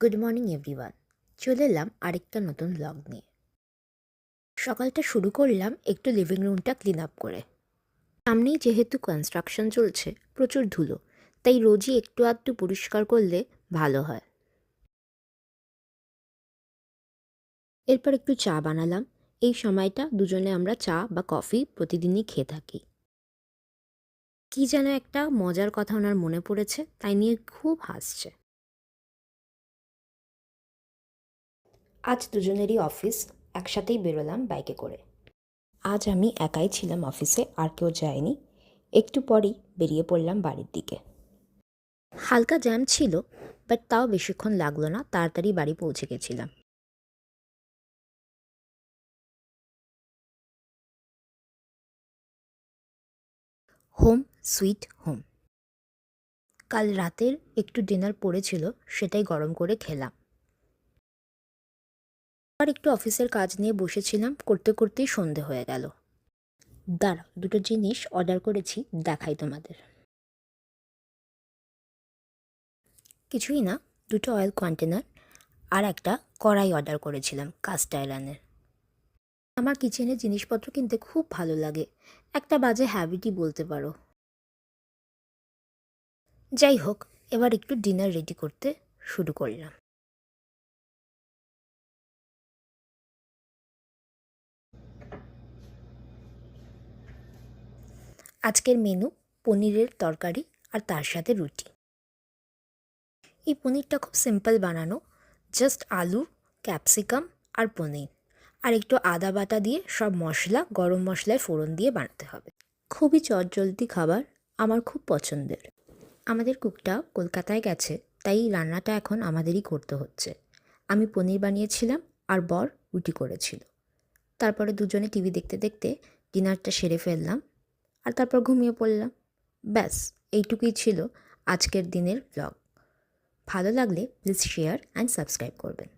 Good morning everyone. চলে এলাম আরেকটা নতুন ব্লগ নিয়ে। সকালটা শুরু করলাম একটু লিভিং রুমটা ক্লিন আপ করে। সামনেই যেহেতু কনস্ট্রাকশন চলছে, প্রচুর ধুলো, তাই রোজই একটু আধটু পরিষ্কার করলে ভালো হয়। এরপর একটু চা বানালাম। এই সময়টা দুজনে আমরা চা বা কফি প্রতিদিনই খেয়ে থাকি। কি যেন একটা মজার কথা ওনার মনে পড়েছে, তাই নিয়ে খুব হাসছে। আজ দুজনেরই অফিস, একসাথেই বেরোলাম বাইকে করে। আজ আমি একাই ছিলাম অফিসে, আর কেউ যায়নি। একটু পরেই বেরিয়ে পড়লাম বাড়ির দিকে। হালকা জ্যাম ছিল, বাট তাও বেশিক্ষণ লাগলো না, তাড়াতাড়ি বাড়ি পৌঁছে গেছিলাম। Home sweet home. কাল রাতের একটু ডিনার পড়েছিল, সেটাই গরম করে খেলাম। আর একটু অফিসের কাজ নিয়ে বসেছিলাম, করতে করতেই সন্ধে হয়ে গেল। দাঁড়াও, দুটো জিনিস অর্ডার করেছি, দেখাই তোমাদের। কিছুই না, দুটো অয়েল কন্টেনার আর একটা কড়াই অর্ডার করেছিলাম কাস্ট আয়রনের। আমার কিচেনের জিনিসপত্র কিনতে খুব ভালো লাগে, একটা বাজে হ্যাবিটই বলতে পারো। যাই হোক, এবার একটু ডিনার রেডি করতে শুরু করলাম। আজকের মেনু পনিরের তরকারি আর তার সাথে রুটি। এই পনিরটা খুব সিম্পল বানানো, জাস্ট আলু, ক্যাপসিকাম আর পনির, আর একটু আদা বাটা দিয়ে সব মশলা গরম মশলায় ফোড়ন দিয়ে বানাতে হবে। খুবই চটজলদি খাবার, আমার খুব পছন্দের। আমাদের কুকটা কলকাতায় গেছে, তাই রান্নাটা এখন আমাদেরই করতে হচ্ছে। আমি পনির বানিয়েছিলাম আর বর রুটি করেছিল। তারপরে দুজনে টিভি দেখতে দেখতে ডিনারটা সেরে ফেললাম, আর তারপর ঘুমিয়ে পড়লাম। ব্যাস, এইটুকুই ছিল আজকের দিনের ব্লগ। ভালো লাগলে প্লিজ শেয়ার অ্যান্ড সাবস্ক্রাইব করবেন।